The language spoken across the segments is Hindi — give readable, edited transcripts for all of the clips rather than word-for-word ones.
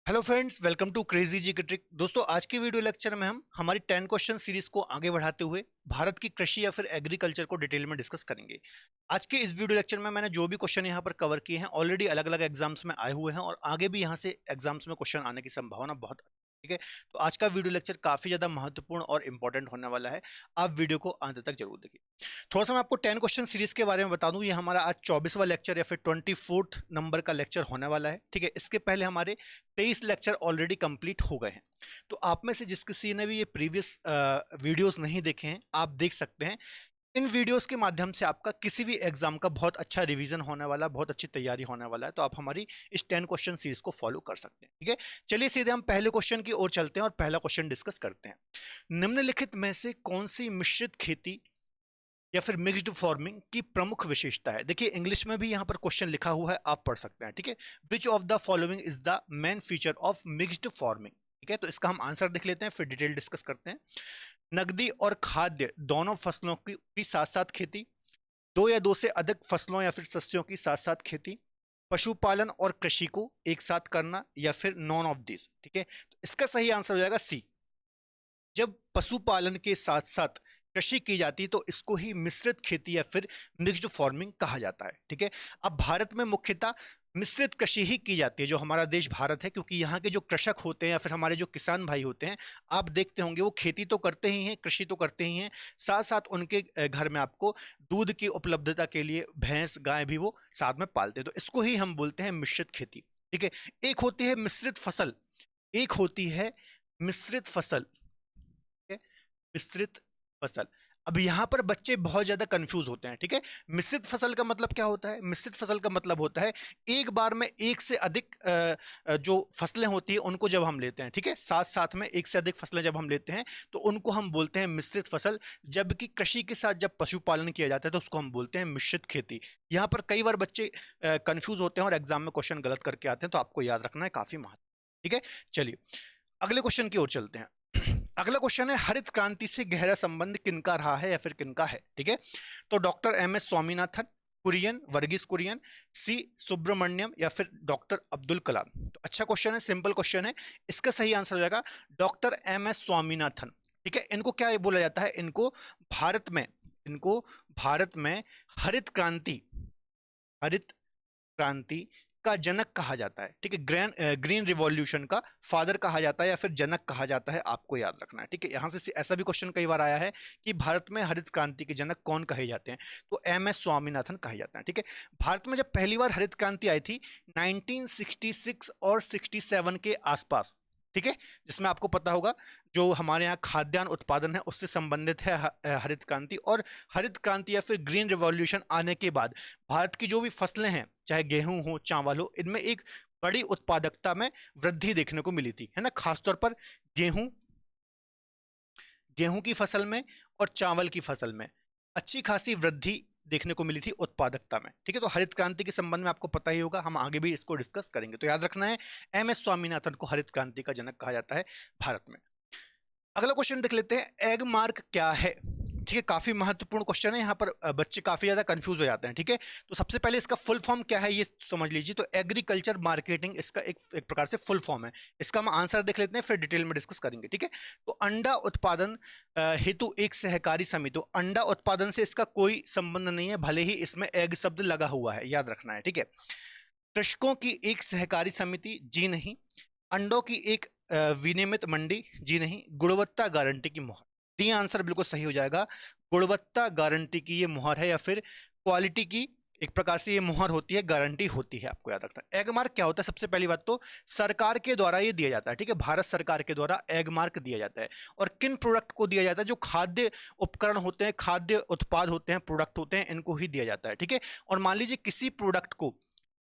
Hello friends, welcome to crazy G K trick. दोस्तों, आज के वीडियो लेक्चर में हम हमारी 10 क्वेश्चन सीरीज को आगे बढ़ाते हुए भारत की कृषि या फिर एग्रीकल्चर को डिटेल में डिस्कस करेंगे। आज के इस वीडियो लेक्चर में मैंने जो भी क्वेश्चन यहाँ पर कवर किए हैं ऑलरेडी अलग अलग एग्जाम्स में आए हुए हैं और आगे भी यहाँ से एग्जाम्स में क्वेश्चन आने की संभावना बहुत ठीक है। तो आज का वीडियो लेक्चर काफी ज्यादा महत्वपूर्ण और इंपॉर्टेंट होने वाला है। आप वीडियो को अंत तक जरूर देखिए। थोड़ा सा मैं आपको 10 क्वेश्चन सीरीज के बारे में बता दूं। ये हमारा आज 24वां लेक्चर या फिर 24th नंबर का लेक्चर होने वाला है। ठीक है, इसके पहले हमारे 23 लेक्चर ऑलरेडी कंप्लीट हो गए हैं। तो आप में से जिस किसी ने भी ये प्रीवियस वीडियोस नहीं देखे हैं, आप देख सकते हैं। इन वीडियोस के माध्यम से आपका किसी भी एग्जाम का बहुत अच्छा रिवीजन होने वाला, बहुत अच्छी तैयारी होने वाला है। तो आप हमारी इस 10 क्वेश्चन सीरीज को फॉलो कर सकते हैं। ठीक है, चलिए सीधे हम पहले क्वेश्चन की ओर चलते हैं और पहला क्वेश्चन डिस्कस करते हैं। निम्नलिखित में से कौन सी मिश्रित खेती या फिर मिक्स्ड फार्मिंग की प्रमुख विशेषता है? देखिए, इंग्लिश में भी यहाँ पर क्वेश्चन लिखा हुआ है, आप पढ़ सकते हैं। ठीक है, which of the following is the main feature of mixed farming? ठीक है, तो इसका हम आंसर देख लेते हैं, फिर डिटेल डिस्कस करते हैं। नकदी और खाद्य दोनों फसलों की साथ साथ खेती, दो या दो से अधिक फसलों या फिर सस्यों की साथ साथ खेती, पशुपालन और कृषि को एक साथ करना, या फिर नॉन ऑफ दिस। ठीक है, तो इसका सही आंसर हो जाएगा सी। जब पशुपालन के साथ साथ कृषि की जाती है तो इसको ही मिश्रित खेती या फिर मिक्स्ड फार्मिंग कहा जाता है। ठीक है, अब भारत में मुख्यतः मिश्रित कृषि ही की जाती है, जो हमारा देश भारत है, क्योंकि यहाँ के जो कृषक होते हैं या फिर हमारे जो किसान भाई होते हैं, आप देखते होंगे वो खेती तो करते ही हैं, कृषि तो करते ही हैं, साथ साथ उनके घर में आपको दूध की उपलब्धता के लिए भैंस गाय भी वो साथ में पालते हैं। तो इसको ही हम बोलते हैं मिश्रित खेती। ठीक है, एक होती है मिश्रित फसल, एक होती है मिश्रित फसल। मिश्रित फसल। अब यहां पर बच्चे बहुत ज्यादा कंफ्यूज होते हैं। ठीक है, मिश्रित फसल का मतलब क्या होता है? मिश्रित फसल का मतलब होता है एक बार में एक से अधिक जो फसलें होती है उनको जब हम लेते हैं। ठीक है, साथ साथ में एक से अधिक फसलें जब हम लेते हैं तो उनको हम बोलते हैं मिश्रित फसल। जबकि कृषि के साथ जब पशुपालन किया जाता है तो उसको हम बोलते हैं मिश्रित खेती। यहां पर कई बार बच्चे कंफ्यूज होते हैं और एग्जाम में क्वेश्चन गलत करके आते हैं, तो आपको याद रखना है, काफी महत्व। ठीक है, चलिए अगले क्वेश्चन की ओर चलते हैं। अगला क्वेश्चन है, हरित क्रांति से गहरा संबंध किनका रहा है या फिर किनका है? ठीक है, तो doctor M S Swaminathan, Kurien, Verghese Kurien, C Subramaniam, या फिर डॉक्टर अब्दुल कलाम। तो अच्छा क्वेश्चन है, सिंपल क्वेश्चन है। इसका सही आंसर हो जाएगा डॉक्टर एम एस स्वामीनाथन। ठीक है, इनको क्या बोला जाता है? भारत में इनको भारत में हरित क्रांति, हरित क्रांति का जनक कहा जाता है। ठीक है, ग्रीन रिवॉल्यूशन का फादर कहा जाता है या फिर जनक कहा जाता है, आपको याद रखना है। ठीक है, यहां से ऐसा भी क्वेश्चन कई बार आया है कि भारत में हरित क्रांति के जनक कौन कहे जाते हैं, तो एम एस स्वामीनाथन कहे जाते हैं। ठीक है, भारत में जब पहली बार हरित क्रांति आई थी 1966 और 67 के आसपास। ठीक है, जिसमें आपको पता होगा जो हमारे यहाँ खाद्यान्न उत्पादन है उससे संबंधित है हरित क्रांति। और हरित क्रांति या फिर ग्रीन रिवॉल्यूशन आने के बाद भारत की जो भी फसलें हैं, चाहे गेहूं हो चावल हो, इनमें एक बड़ी उत्पादकता में वृद्धि देखने को मिली थी, है ना। खासतौर पर गेहूं गेहूं की फसल में और चावल की फसल में अच्छी खासी वृद्धि देखने को मिली थी उत्पादकता में। ठीक है, तो हरित क्रांति के संबंध में आपको पता ही होगा, हम आगे भी इसको डिस्कस करेंगे। तो याद रखना है, एम एस स्वामीनाथन को हरित क्रांति का जनक कहा जाता है भारत में। अगला क्वेश्चन देख लेते हैं, एग मार्क क्या है? ठीक है, काफी महत्वपूर्ण क्वेश्चन है। यहाँ पर बच्चे काफी ज्यादा कंफ्यूज हो जाते हैं। ठीक है, तो सबसे पहले इसका फुल फॉर्म क्या है ये समझ लीजिए। तो एग्रीकल्चर मार्केटिंग इसका एक प्रकार से फुल फॉर्म है। इसका हम आंसर देख लेते हैं, फिर डिटेल में डिस्कस करेंगे। ठीक है, तो अंडा उत्पादन हेतु एक सहकारी समिति। तो अंडा उत्पादन से इसका कोई संबंध नहीं है, भले ही इसमें एग शब्द लगा हुआ है, याद रखना है। ठीक है, कृषकों की एक सहकारी समिति, जी नहीं। अंडों की एक विनियमित मंडी, जी नहीं। गुणवत्ता गारंटी की मुहर, डी आंसर बिल्कुल सही हो जाएगा। गुणवत्ता गारंटी की ये मुहर है, या फिर क्वालिटी की एक प्रकार से ये मुहर होती है, गारंटी होती है, आपको याद रखना है। एग मार्क क्या होता है? सबसे पहली बात तो सरकार के द्वारा ये दिया जाता है। ठीक है, भारत सरकार के द्वारा एग मार्क दिया जाता है। और किन प्रोडक्ट को दिया जाता है? जो खाद्य उपकरण होते हैं, खाद्य उत्पाद होते हैं, प्रोडक्ट होते हैं, इनको ही दिया जाता है। ठीक है, और मान लीजिए किसी प्रोडक्ट को,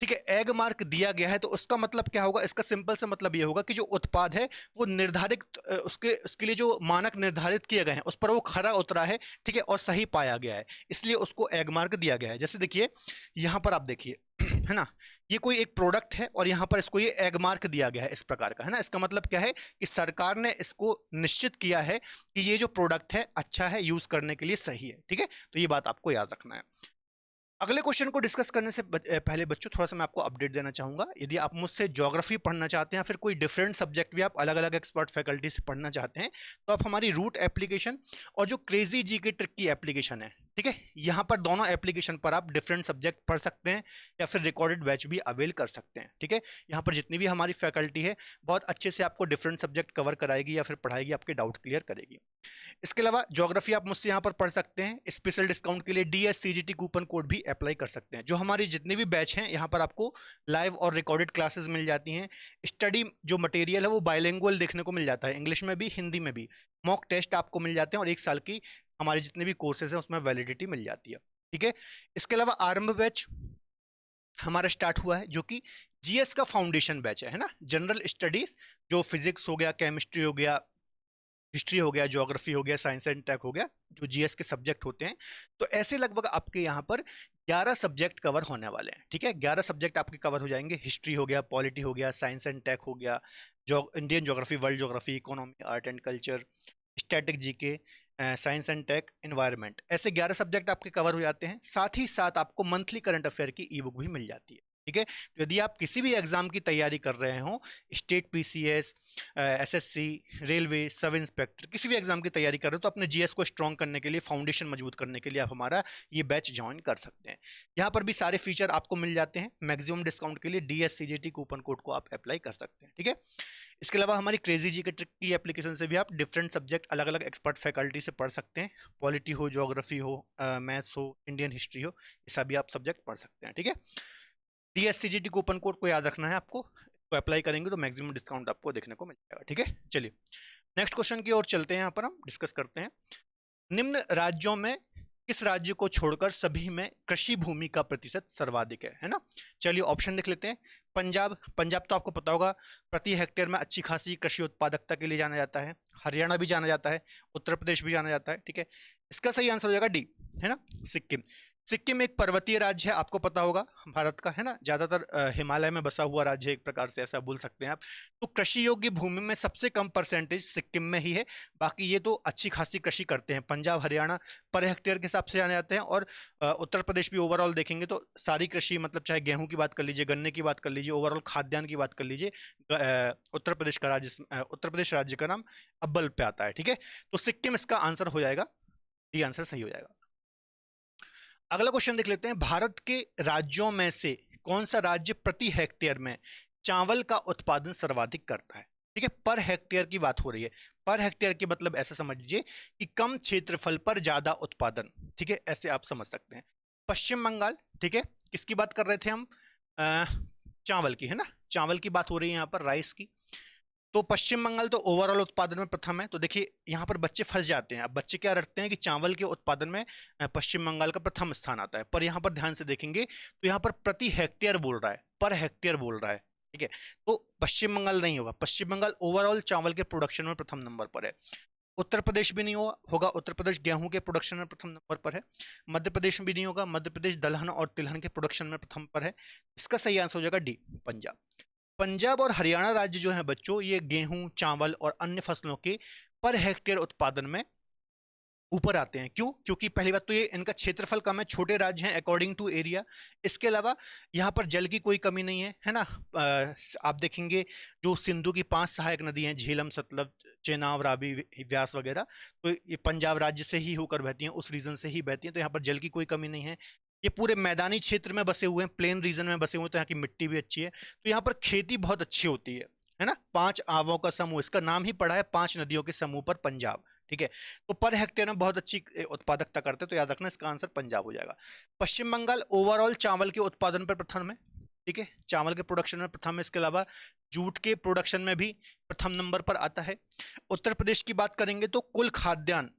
ठीक है, एग मार्क दिया गया है, तो उसका मतलब क्या होगा? इसका सिंपल से मतलब ये होगा कि जो उत्पाद है वो निर्धारित उसके लिए जो मानक निर्धारित किए गए हैं उस पर वो खरा उतरा है। ठीक है, और सही पाया गया है, इसलिए उसको एग मार्क दिया गया है। जैसे देखिए यहां पर आप देखिए है ना, ये कोई एक प्रोडक्ट है और यहां पर इसको ये एग मार्क दिया गया है इस प्रकार का, है ना। इसका मतलब क्या है कि सरकार ने इसको निश्चित किया है कि ये जो प्रोडक्ट है अच्छा है, यूज करने के लिए सही है। ठीक है, तो ये बात आपको याद रखना है। अगले क्वेश्चन को डिस्कस करने से पहले बच्चों थोड़ा सा मैं आपको अपडेट देना चाहूंगा। यदि आप मुझसे ज्योग्राफी पढ़ना चाहते हैं या फिर कोई डिफरेंट सब्जेक्ट भी आप अलग अलग एक्सपर्ट फैकल्टी से पढ़ना चाहते हैं, तो आप हमारी रूट एप्लीकेशन और जो क्रेजी जी के ट्रिक की एप्लीकेशन है, ठीक है, यहाँ पर दोनों एप्लीकेशन पर आप डिफरेंट सब्जेक्ट पढ़ सकते हैं या फिर रिकॉर्डेड बैच भी अवेल कर सकते हैं। ठीक है, यहाँ पर जितनी भी हमारी फैकल्टी है बहुत अच्छे से आपको डिफरेंट सब्जेक्ट कवर कराएगी या फिर पढ़ाएगी, आपके डाउट क्लियर करेगी। इसके अलावा ज्योग्राफी आप मुझसे यहाँ पर पढ़ सकते हैं। स्पेशल डिस्काउंट के लिए DSCGT कूपन कोड भी अप्लाई कर सकते हैं। जो हमारी जितनी भी बैच हैं यहाँ पर आपको लाइव और रिकॉर्डेड क्लासेस मिल जाती हैं। स्टडी जो मटेरियल है वो बाइलिंगुअल देखने को मिल जाता है, इंग्लिश में भी हिंदी में भी। मॉक टेस्ट आपको मिल जाते हैं और 1 साल की हमारे जितने भी कोर्सेज हैं उसमें वैलिडिटी मिल जाती है। ठीक है, इसके अलावा आरंभ बैच हमारा स्टार्ट हुआ है जो कि GS का फाउंडेशन बैच है ना। जनरल स्टडीज जो फिजिक्स हो गया, केमिस्ट्री हो गया, हिस्ट्री हो गया, ज्योग्राफी हो गया, साइंस एंड टेक हो गया, जो GS के सब्जेक्ट होते हैं। तो ऐसे लगभग आपके यहाँ पर 11 सब्जेक्ट कवर होने वाले हैं। ठीक है, 11 सब्जेक्ट आपके कवर हो जाएंगे। हिस्ट्री हो गया, पॉलिटी हो गया, साइंस एंड टेक हो गया, Indian geography, world geography, economy, art and culture, static GK, science and tech, environment, ऐसे 11 सब्जेक्ट आपके कवर हो जाते हैं। साथ ही साथ आपको मंथली करंट अफेयर की ई बुक भी मिल जाती है। ठीक है, तो यदि आप किसी भी एग्जाम की तैयारी कर रहे हो, state PCS, SSC, railway, sub inspector, किसी भी एग्जाम की तैयारी कर रहे हो, तो अपने GS को स्ट्रॉन्ग करने के लिए, फाउंडेशन मजबूत करने के लिए आप हमारा ये बैच ज्वाइन कर सकते हैं। यहाँ पर भी सारे फीचर आपको मिल जाते हैं। मैक्सिमम डिस्काउंट के लिए DSCGT कूपन कोड को आप अप्लाई कर सकते हैं। ठीक है, इसके अलावा हमारी क्रेजी जी के ट्रिक की एप्लीकेशन से भी आप डिफरेंट सब्जेक्ट अलग अलग एक्सपर्ट फैकल्टी से पढ़ सकते हैं। पॉलिटी हो, ज्योग्राफी हो, मैथ्स हो, इंडियन हिस्ट्री हो, ये सभी आप सब्जेक्ट पढ़ सकते हैं। ठीक है, DSCGT कूपन कोड को याद रखना है आपको, तो अप्लाई करेंगे तो मैक्सिमम डिस्काउंट आपको देखने को मिल जाएगा। ठीक है, चलिए नेक्स्ट क्वेश्चन की ओर चलते हैं। यहाँ पर हम डिस्कस करते हैं, निम्न राज्यों में किस राज्य को छोड़कर सभी में कृषि भूमि का प्रतिशत सर्वाधिक है ना। चलिए ऑप्शन लिख लेते हैं। पंजाब, पंजाब तो आपको पता होगा प्रति हेक्टेयर में अच्छी खासी कृषि उत्पादकता के लिए जाना जाता है। हरियाणा भी जाना जाता है, उत्तर प्रदेश भी जाना जाता है। ठीक है, इसका सही आंसर हो जाएगा डी, है ना, सिक्किम। सिक्किम एक पर्वतीय राज्य है, आपको पता होगा, भारत का, है ना, ज्यादातर हिमालय में बसा हुआ राज्य है, एक प्रकार से ऐसा बोल सकते हैं आप। तो कृषि योग्य भूमि में सबसे कम परसेंटेज सिक्किम में ही है। बाकी ये तो अच्छी खासी कृषि करते हैं। पंजाब, हरियाणा पर हेक्टेयर के हिसाब से जाने जाते हैं, और उत्तर प्रदेश भी ओवरऑल देखेंगे तो सारी कृषि, मतलब चाहे गेहूं की बात कर लीजिए, गन्ने की बात कर लीजिए, ओवरऑल खाद्यान्न की बात कर लीजिए, उत्तर प्रदेश का राज्य, उत्तर प्रदेश राज्य का नाम अव्वल पे आता है। ठीक है, तो सिक्किम इसका आंसर हो जाएगा, डी आंसर सही हो जाएगा। अगला क्वेश्चन देख लेते हैं, भारत के राज्यों में से कौन सा राज्य प्रति हेक्टेयर में चावल का उत्पादन सर्वाधिक करता है। ठीक है, पर हेक्टेयर की बात हो रही है। पर हेक्टेयर के मतलब ऐसा समझ लीजिए कि कम क्षेत्रफल पर ज्यादा उत्पादन। ठीक है, ऐसे आप समझ सकते हैं। पश्चिम बंगाल, ठीक है, किसकी बात कर रहे थे हम, चावल की, है ना, चावल की बात हो रही है यहाँ पर, राइस की। तो पश्चिम बंगाल तो ओवरऑल उत्पादन में प्रथम है। तो देखिए यहाँ पर बच्चे फंस जाते हैं। अब बच्चे क्या रखते हैं कि चावल के उत्पादन में पश्चिम बंगाल का प्रथम स्थान आता है, पर यहाँ पर ध्यान से देखेंगे तो यहाँ पर प्रति हेक्टेयर बोल रहा है, पर हेक्टेयर बोल रहा है। ठीक है, तो पश्चिम बंगाल नहीं होगा। पश्चिम बंगाल ओवरऑल चावल के प्रोडक्शन में प्रथम नंबर पर है। उत्तर प्रदेश भी नहीं होगा, उत्तर प्रदेश गेहूं के प्रोडक्शन में प्रथम नंबर पर है। मध्य प्रदेश भी नहीं होगा, मध्य प्रदेश दलहन और तिलहन के प्रोडक्शन में प्रथम पर है। इसका सही आंसर हो जाएगा डी, पंजाब। पंजाब और हरियाणा राज्य जो है बच्चों, ये गेहूं, चावल और अन्य फसलों के पर हेक्टेयर उत्पादन में ऊपर आते हैं। क्यों? क्योंकि पहली बात तो ये इनका क्षेत्रफल कम है, छोटे राज्य हैं अकॉर्डिंग टू एरिया। इसके अलावा यहाँ पर जल की कोई कमी नहीं है ना। आप देखेंगे जो सिंधु की 5 सहायक नदी हैं, झेलम, सतलज, चेनाब, रावी, व्यास वगैरह, तो ये पंजाब राज्य से ही होकर बहती हैं, उस रीजन से ही बहती हैं। तो यहाँ पर जल की कोई कमी नहीं है। ये पूरे मैदानी क्षेत्र में बसे हुए हैं, प्लेन रीजन में बसे हुए हैं, तो यहाँ की मिट्टी भी अच्छी है। तो यहाँ पर खेती बहुत अच्छी होती है ना। 5 आवों का समूह, इसका नाम ही पड़ा है 5 नदियों के समूह पर पंजाब। ठीक है, तो पर हेक्टेयर में बहुत अच्छी उत्पादकता करते हैं, तो याद रखना इसका आंसर पंजाब हो जाएगा। पश्चिम बंगाल ओवरऑल चावल के उत्पादन पर प्रथम है। ठीक है, चावल के प्रोडक्शन में प्रथम है। इसके अलावा जूट के प्रोडक्शन में भी प्रथम नंबर पर आता है। उत्तर प्रदेश की बात करेंगे तो कुल खाद्यान्न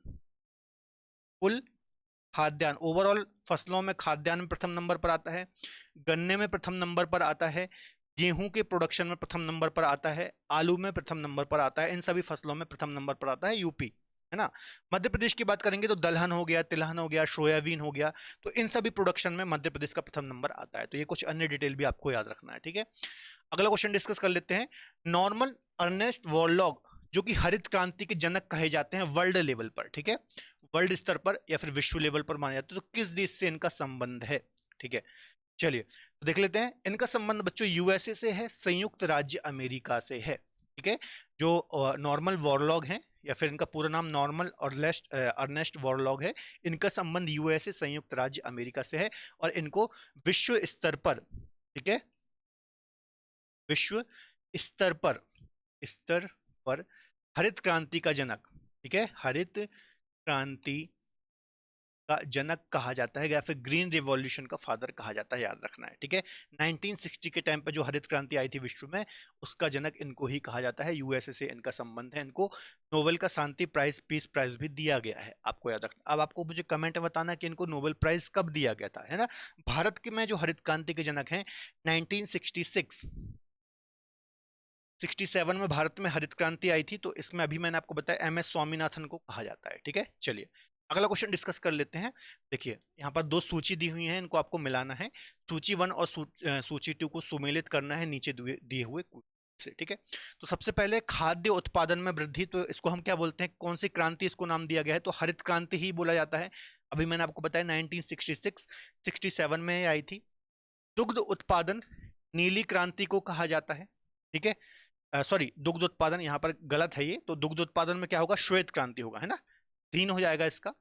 ओवरऑल फसलों में खाद्यान्न में प्रथम नंबर पर आता है। गन्ने में प्रथम नंबर पर आता है। गेहूं के प्रोडक्शन में प्रथम नंबर पर आता है। आलू में प्रथम नंबर पर आता है। इन सभी फसलों में प्रथम नंबर पर आता है यूपी, है ना। मध्य प्रदेश की बात करेंगे तो दलहन हो गया, तिलहन हो गया, सोयाबीन हो गया, तो इन सभी प्रोडक्शन में मध्य प्रदेश का प्रथम नंबर आता है। तो ये कुछ अन्य डिटेल भी आपको याद रखना है। ठीक है, अगला क्वेश्चन डिस्कस कर लेते हैं। नॉर्मन अर्नेस्ट बोरलॉग, जो कि हरित क्रांति के जनक कहे जाते हैं वर्ल्ड लेवल पर, ठीक है, वर्ल्ड स्तर पर या फिर विश्व लेवल पर माने जाते हैं, तो किस देश से इनका संबंध है। ठीक है, चलिए तो देख लेते हैं। इनका संबंध बच्चों यूएसए से है, संयुक्त राज्य अमेरिका से है। ठीक है, जो नॉर्मल वॉरलॉग हैं या फिर इनका पूरा नाम नॉर्मल अर्नेस्ट वॉरलॉग है, इनका संबंध यूएसए संयुक्त राज्य अमेरिका से है और इनको विश्व स्तर पर, ठीक है, विश्व स्तर पर स्तर पर हरित क्रांति का जनक, ठीक है, हरित क्रांति का जनक कहा जाता है या फिर ग्रीन रिवॉल्यूशन का फादर कहा जाता है, याद रखना है। ठीक है, 1960 के टाइम पे जो हरित क्रांति आई थी विश्व में, उसका जनक इनको ही कहा जाता है। यूएसए से इनका संबंध है। इनको नोबेल का शांति प्राइज, पीस प्राइज भी दिया गया है, आपको याद रखना। अब आपको मुझे कमेंट में बताना कि इनको नोबेल प्राइज कब दिया गया था, है ना। भारत के में जो हरित क्रांति के जनक हैं 1966 67 में भारत में हरित क्रांति आई थी, तो इसमें अभी मैंने आपको बताया एम एस स्वामीनाथन को कहा जाता है। ठीक है, चलिए अगला क्वेश्चन डिस्कस कर लेते हैं। देखिए यहाँ पर दो सूची दी हुई है, इनको आपको मिलाना है। सूची 1 और सूची 2 को सुमेलित करना है नीचे दिए हुए से। ठीक है, तो सबसे पहले खाद्य उत्पादन में वृद्धि, तो इसको हम क्या बोलते हैं, कौन सी क्रांति इसको नाम दिया गया है, तो हरित क्रांति ही बोला जाता है। अभी मैंने आपको बताया 1966 67 में आई थी। दुग्ध उत्पादन नीली क्रांति को कहा जाता है। ठीक है, सॉरी, दुग्ध उत्पादन यहाँ पर गलत है ये, तो दुग्ध उत्पादन में क्या होगा, श्वेत क्रांति होगा, है ना, 3 हो जाएगा इसका।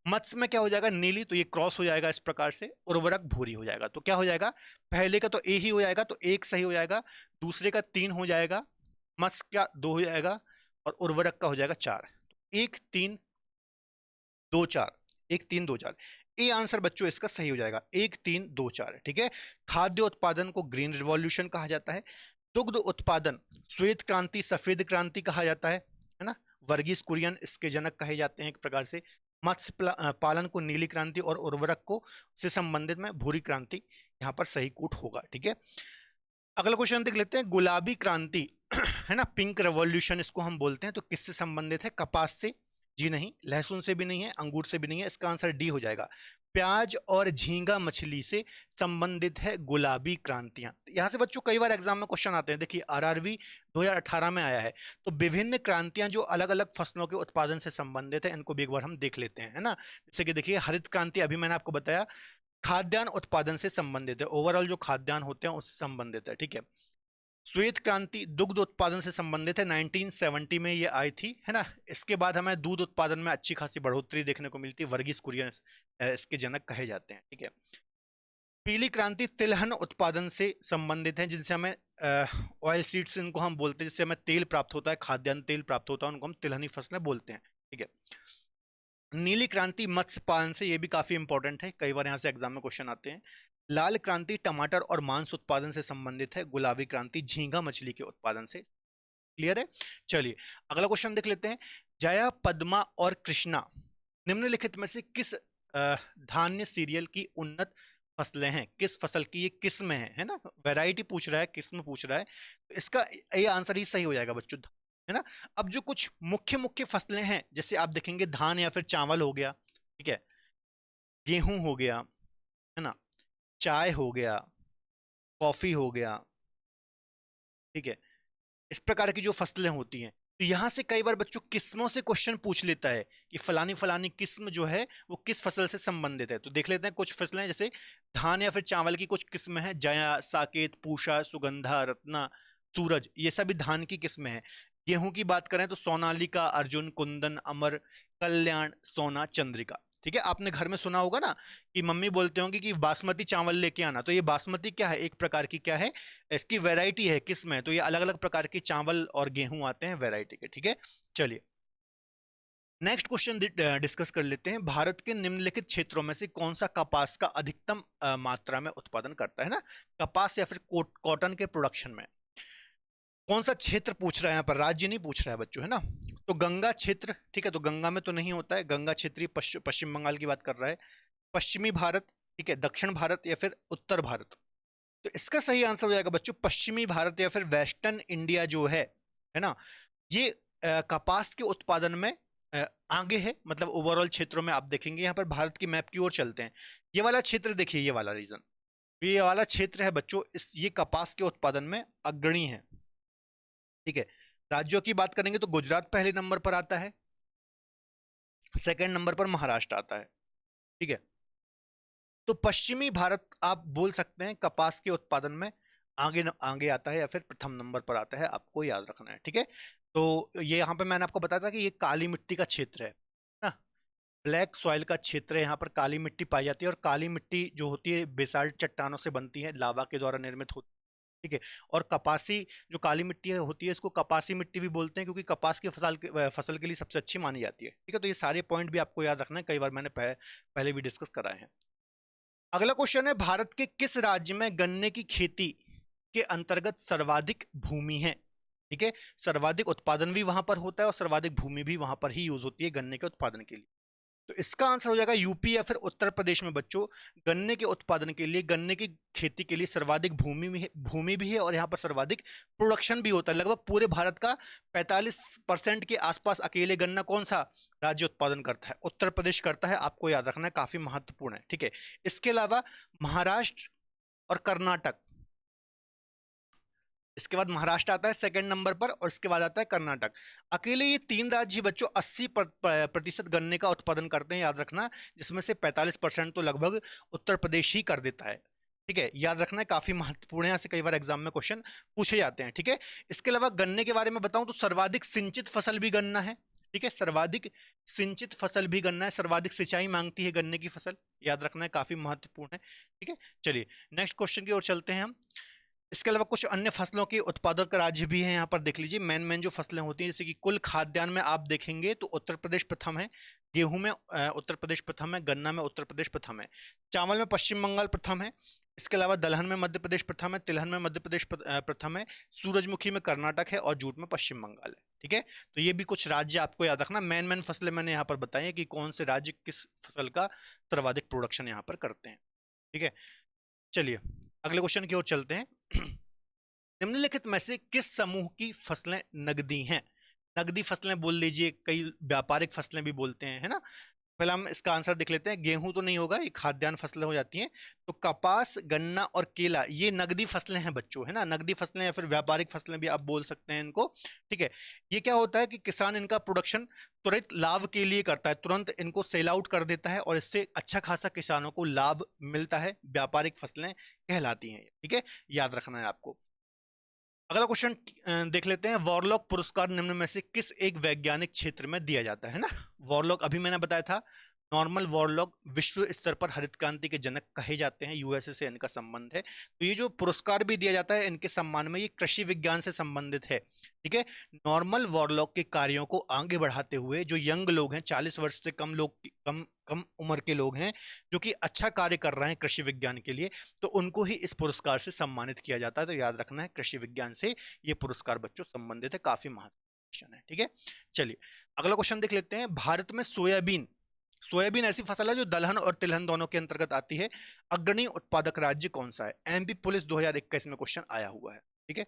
मत्स्य में क्या हो जाएगा, नीली, तो ये क्रॉस हो जाएगा इस प्रकार से। उर्वरक भूरी हो जाएगा, तो क्या हो जाएगा, पहले का तो ए ही हो जाएगा, तो 1 सही हो जाएगा। दूसरे का 3 हो जाएगा, मत्स्य का 2 हो जाएगा और उर्वरक का हो जाएगा 4। 1 3 2 4, 1 3 2 4, ए आंसर बच्चों इसका सही हो जाएगा, 1 3 2 4। ठीक है, खाद्य उत्पादन को ग्रीन रिवॉल्यूशन कहा जाता है। दुग्ध उत्पादन श्वेत क्रांति, सफेद क्रांति कहा जाता है ना। वर्गीस कुरियन इसके जनक कहे जाते हैं एक प्रकार से। मत्स्य पालन को नीली क्रांति और उर्वरक को से संबंधित में भूरी क्रांति, यहाँ पर सही कूट होगा। ठीक है, अगला क्वेश्चन देख लेते हैं। गुलाबी क्रांति है ना, पिंक रेवोल्यूशन इसको हम बोलते हैं, तो किससे संबंधित है, कपास से, जी नहीं, लहसुन से भी नहीं है, अंगूर से भी नहीं है, इसका आंसर डी हो जाएगा। प्याज और झींगा मछली से संबंधित है गुलाबी क्रांतियां। यहां से बच्चों कई बार एग्जाम में क्वेश्चन आते हैं, देखिए आरआरबी 2018 में आया है, तो विभिन्न क्रांतियां जो अलग अलग फसलों के उत्पादन से संबंधित है, इनको भी एक बार हम देख लेते हैं, है ना। जैसे कि देखिए हरित क्रांति अभी मैंने आपको बताया खाद्यान्न उत्पादन से संबंधित है, ओवरऑल जो खाद्यान्न होते हैं उससे संबंधित है। ठीक है, श्वेत क्रांति दुग्ध उत्पादन से संबंधित है, 1970 में ये आई थी, है ना। इसके बाद हमें दूध उत्पादन में अच्छी खासी बढ़ोतरी देखने को मिलती है, वर्गीस कुरियन इसके जनक कहे जाते हैं। ठीक है, पीली क्रांति तिलहन उत्पादन से संबंधित है, जिनसे हमें ऑयल सीड्स इनको हम बोलते हैं, जिससे हमें तेल प्राप्त होता है, खाद्यान्न तेल प्राप्त होता है, उनको हम तिलहनी फसलें बोलते हैं। ठीक है, नीली क्रांति मत्स्य पालन से, ये भी काफी इंपॉर्टेंट है, कई बार यहाँ से एग्जाम में क्वेश्चन आते हैं। लाल क्रांति टमाटर और मांस उत्पादन से संबंधित है। गुलाबी क्रांति झींगा मछली के उत्पादन से। क्लियर है, चलिए अगला क्वेश्चन देख लेते हैं। जया, पद्मा और कृष्णा निम्नलिखित में से किस धान्य सीरियल की उन्नत फसलें हैं, किस फसल की ये किस्म है ना, वैरायटी पूछ रहा है, किस्म पूछ रहा है, तो इसका ये आंसर ही सही हो जाएगा बच्चों, है ना। अब जो कुछ मुख्य मुख्य फसलें हैं, जैसे आप देखेंगे धान या फिर चावल हो गया, ठीक है, गेहूं हो गया, है ना, चाय हो गया, कॉफी हो गया, ठीक है, इस प्रकार की जो फसलें होती हैं, तो यहां से कई बार बच्चों किस्मों से क्वेश्चन पूछ लेता है कि फलानी फलानी किस्म जो है वो किस फसल से संबंधित है। तो देख लेते हैं कुछ फसलें, जैसे धान या फिर चावल की कुछ किस्में हैं, जया, साकेत, पूषा, सुगंधा, रत्ना, सूरज, ये सभी धान की किस्में हैं। गेहूं की बात करें तो सोनालिका, अर्जुन, कुंदन, अमर, कल्याण, सोना, चंद्रिका। ठीक है, आपने घर में सुना होगा ना कि मम्मी बोलते होंगे कि बासमती चावल लेके आना, तो ये बासमती क्या है, एक प्रकार की क्या है, इसकी वैरायटी है, किस्म है, तो ये अलग अलग प्रकार के चावल और गेहूं आते हैं वैरायटी के। ठीक है, चलिए नेक्स्ट क्वेश्चन डिस्कस कर लेते हैं। भारत के निम्नलिखित क्षेत्रों में से कौन सा कपास का अधिकतम मात्रा में उत्पादन करता है ना, कपास या फिर कॉटन के प्रोडक्शन में कौन सा क्षेत्र पूछ रहा है, यहाँ पर राज्य नहीं पूछ रहा है बच्चों, है ना। तो गंगा क्षेत्र, ठीक है, तो गंगा में तो नहीं होता है, गंगा क्षेत्रीय पश्चिम बंगाल की बात कर रहा है। पश्चिमी भारत, ठीक है, दक्षिण भारत या फिर उत्तर भारत, तो इसका सही आंसर हो जाएगा बच्चों पश्चिमी भारत या फिर वेस्टर्न इंडिया जो है ना, ये कपास के उत्पादन में आगे है, मतलब ओवरऑल क्षेत्रों में आप देखेंगे। यहाँ पर भारत की मैप की ओर चलते हैं, ये वाला क्षेत्र देखिए, ये वाला रीजन, ये वाला क्षेत्र है बच्चों, ये कपास के उत्पादन में अग्रणी है। ठीक है, राज्यों की बात करेंगे तो गुजरात पहले नंबर पर आता है, सेकंड नंबर पर महाराष्ट्र आता है। ठीक है, तो पश्चिमी भारत आप बोल सकते हैं कपास के उत्पादन में आगे आगे आता है या फिर प्रथम नंबर पर आता है, आपको याद रखना है, ठीक है। तो ये यहाँ पे मैंने आपको बताया था कि ये काली मिट्टी का क्षेत्र है ना, ब्लैक सॉइल का क्षेत्र है, यहाँ पर काली मिट्टी पाई जाती है, और काली मिट्टी जो होती है बेसाल्ट चट्टानों से बनती है, लावा के द्वारा निर्मित होती है, ठीक है। और कपासी जो काली मिट्टी होती है इसको कपासी मिट्टी भी बोलते हैं, क्योंकि कपास की फसल के लिए सबसे अच्छी मानी जाती है, ठीक है। तो ये सारे पॉइंट भी आपको याद रखना है, कई बार मैंने पहले भी डिस्कस कराए हैं। अगला क्वेश्चन है, भारत के किस राज्य में गन्ने की खेती के अंतर्गत सर्वाधिक भूमि है, ठीक है। सर्वाधिक उत्पादन भी वहां पर होता है और सर्वाधिक भूमि भी वहां पर ही यूज होती है गन्ने के उत्पादन के लिए। तो इसका आंसर हो जाएगा यूपी या फिर उत्तर प्रदेश में बच्चों गन्ने के उत्पादन के लिए, गन्ने की खेती के लिए सर्वाधिक भूमि भी है और यहाँ पर सर्वाधिक प्रोडक्शन भी होता है। लगभग पूरे भारत का 45% के आसपास अकेले गन्ना कौन सा राज्य उत्पादन करता है, उत्तर प्रदेश करता है, आपको याद रखना है, काफी महत्वपूर्ण है, ठीक है। इसके अलावा महाराष्ट्र और कर्नाटक, इसके बाद महाराष्ट्र आता है सेकंड नंबर पर और इसके बाद आता है कर्नाटक। अकेले ये तीन राज्य बच्चों 80% गन्ने का उत्पादन करते हैं, याद रखना, जिसमें से 45% तो लगभग उत्तर प्रदेश ही कर देता है, ठीक है। याद रखना है, काफी महत्वपूर्ण है, यहाँ से कई बार एग्जाम में क्वेश्चन पूछे जाते हैं, ठीक है। इसके अलावा गन्ने के बारे में बताऊं तो सर्वाधिक सिंचित फसल भी गन्ना है, ठीक है। सर्वाधिक सिंचित फसल भी गन्ना है, सर्वाधिक सिंचाई मांगती है गन्ने की फसल, याद रखना है, काफी महत्वपूर्ण है, ठीक है। चलिए नेक्स्ट क्वेश्चन की ओर चलते हैं हम। इसके अलावा कुछ अन्य फसलों के उत्पादक राज्य भी हैं, यहाँ पर देख लीजिए मेन जो फसलें होती हैं, जैसे कि कुल खाद्यान्न में आप देखेंगे तो उत्तर प्रदेश प्रथम है, गेहूं में उत्तर प्रदेश प्रथम है, गन्ना में उत्तर प्रदेश प्रथम है, चावल में पश्चिम बंगाल प्रथम है, इसके अलावा दलहन में मध्य प्रदेश प्रथम है, तिलहन में मध्य प्रदेश प्रथम है, सूरजमुखी में कर्नाटक है और जूट में पश्चिम बंगाल है, ठीक है। तो ये भी कुछ राज्य आपको याद रखना, मेन फसलें मैंने यहाँ पर बताई है कि कौन से राज्य किस फसल का सर्वाधिक प्रोडक्शन यहाँ पर करते हैं, ठीक है। चलिए अगले क्वेश्चन की ओर चलते हैं। निम्नलिखित में से किस समूह की फसलें नगदी हैं, नगदी फसलें बोल लीजिए, कई व्यापारिक फसलें भी बोलते हैं, है ना। पहले हम इसका आंसर देख लेते हैं, गेहूं तो नहीं होगा, ये खाद्यान्न फसलें हो जाती हैं। तो कपास, गन्ना और केला ये नगदी फसलें हैं बच्चों, है ना, नगदी फसलें या फिर व्यापारिक फसलें भी आप बोल सकते हैं इनको, ठीक है। ये क्या होता है कि किसान इनका प्रोडक्शन त्वरित लाभ के लिए करता है, तुरंत इनको सेल आउट कर देता है और इससे अच्छा खासा किसानों को लाभ मिलता है, व्यापारिक फसलें कहलाती हैं, ठीक है, याद रखना है आपको। अगला क्वेश्चन देख लेते हैं, वॉरलॉग पुरस्कार निम्न में से किस एक वैज्ञानिक क्षेत्र में दिया जाता है ना। वॉरलॉग अभी मैंने बताया था, नॉर्मल वॉरलॉग विश्व स्तर पर हरित क्रांति के जनक कहे जाते हैं, यूएसए से इनका संबंध है। तो ये जो पुरस्कार भी दिया जाता है इनके सम्मान में, ये कृषि विज्ञान से संबंधित है, ठीक है। नॉर्मल वॉरलॉग के कार्यों को आगे बढ़ाते हुए जो यंग लोग हैं, 40 वर्ष से कम लोग, कम उम्र के लोग हैं जो कि अच्छा कार्य कर रहे हैं कृषि विज्ञान के लिए, तो उनको ही इस पुरस्कार से सम्मानित किया जाता है। तो याद रखना है, कृषि विज्ञान से ये पुरस्कार बच्चों संबंधित है, काफी महत्वपूर्ण क्वेश्चन है, ठीक है। चलिए अगला क्वेश्चन देख लेते हैं, भारत में सोयाबीन ऐसी फसल है जो दलहन और तिलहन दोनों के अंतर्गत आती है, अग्रणी उत्पादक राज्य कौन सा है। एमपी पुलिस 2021 में क्वेश्चन आया हुआ है, ठीक है।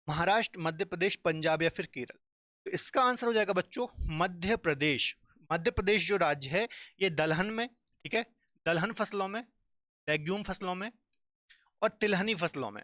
महाराष्ट्र, मध्य प्रदेश, पंजाब या फिर केरल। तो इसका आंसर हो जाएगा बच्चों मध्य प्रदेश। मध्य प्रदेश जो राज्य है ये दलहन में, ठीक है, दलहन फसलों में, लेग्यूम फसलों में और तिलहनी फसलों में,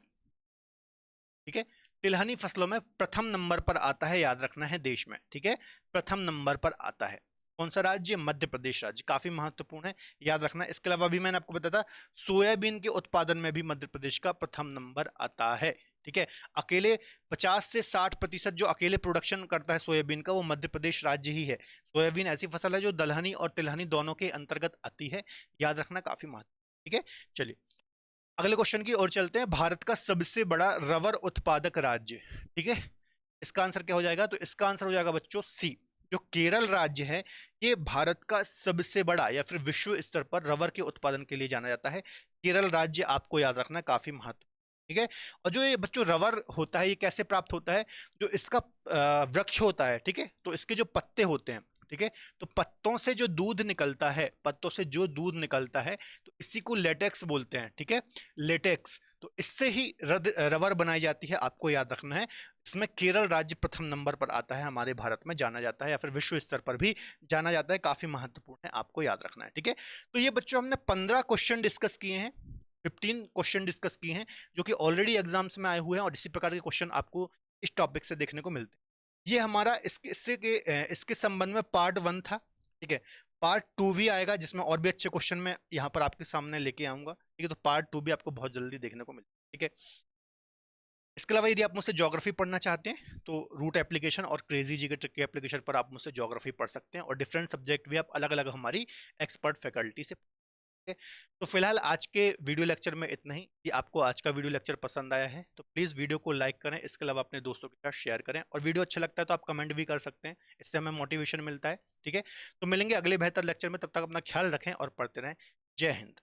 ठीक है, तिलहनी फसलों में प्रथम नंबर पर आता है, याद रखना है देश में, ठीक है, प्रथम नंबर पर आता है। कौन सा राज्य, मध्य प्रदेश राज्य, काफी महत्वपूर्ण है, याद रखना। इसके अलावा भी मैंने आपको बताया था सोयाबीन के उत्पादन में भी मध्य प्रदेश का प्रथम नंबर आता है, ठीक है। अकेले 50 से 60% जो अकेले प्रोडक्शन करता है सोयाबीन का वो मध्य प्रदेश राज्य ही है। सोयाबीन ऐसी फसल है जो दलहनी और तिलहनी दोनों के अंतर्गत आती है, याद रखना, काफी महत्वपूर्ण, ठीक है। चलिए अगले क्वेश्चन की ओर चलते हैं, भारत का सबसे बड़ा रबर उत्पादक राज्य, ठीक है, इसका आंसर क्या हो जाएगा। तो इसका आंसर हो जाएगा बच्चों सी, जो केरल राज्य है ये भारत का सबसे बड़ा या फिर विश्व स्तर पर रबर के उत्पादन के लिए जाना जाता है। केरल राज्य आपको याद रखना काफी महत्व, ठीक है। और जो ये बच्चों रबर होता है ये कैसे प्राप्त होता है, जो इसका वृक्ष होता है, ठीक है, तो इसके जो पत्ते होते हैं, ठीक है, तो पत्तों से जो दूध निकलता है, पत्तों से जो दूध निकलता है तो इसी को लेटेक्स बोलते हैं, ठीक है, लेटेक्स। तो इससे ही रबर बनाई जाती है, आपको याद रखना है। इसमें केरल राज्य प्रथम नंबर पर आता है, हमारे भारत में जाना जाता है या फिर विश्व स्तर पर भी जाना जाता है, काफी महत्वपूर्ण है, आपको याद रखना है, ठीक है। तो ये बच्चों हमने 15 क्वेश्चन डिस्कस किए हैं, 15 क्वेश्चन डिस्कस किए हैं जो कि ऑलरेडी एग्जाम्स में आए हुए हैं और इसी प्रकार के क्वेश्चन आपको इस टॉपिक से देखने को मिलते हैं। ये हमारा इसके संबंध में पार्ट 1 था, ठीक है। पार्ट 2 भी आएगा जिसमें और भी अच्छे क्वेश्चन मैं यहाँ पर आपके सामने लेके आऊंगा, ठीक है। तो पार्ट 2 भी आपको बहुत जल्दी देखने को मिलेगा, ठीक है। इसके अलावा यदि आप मुझसे ज्योग्राफी पढ़ना चाहते हैं तो रूट एप्लीकेशन और क्रेजी जी के ट्रिक के एप्लीकेशन पर आप मुझसे ज्योग्राफी पढ़ सकते हैं, और डिफरेंट सब्जेक्ट भी आप अलग अलग हमारी एक्सपर्ट फैकल्टी से। तो फिलहाल आज के वीडियो लेक्चर में इतना ही। यदि आपको आज का वीडियो लेक्चर पसंद आया है तो प्लीज़ वीडियो को लाइक करें, इसके अलावा अपने दोस्तों के साथ शेयर करें, और वीडियो अच्छा लगता है तो आप कमेंट भी कर सकते हैं, इससे हमें मोटिवेशन मिलता है, ठीक है। तो मिलेंगे अगले बेहतर लेक्चर में, तब तक अपना ख्याल रखें और पढ़ते रहें। जय हिंद।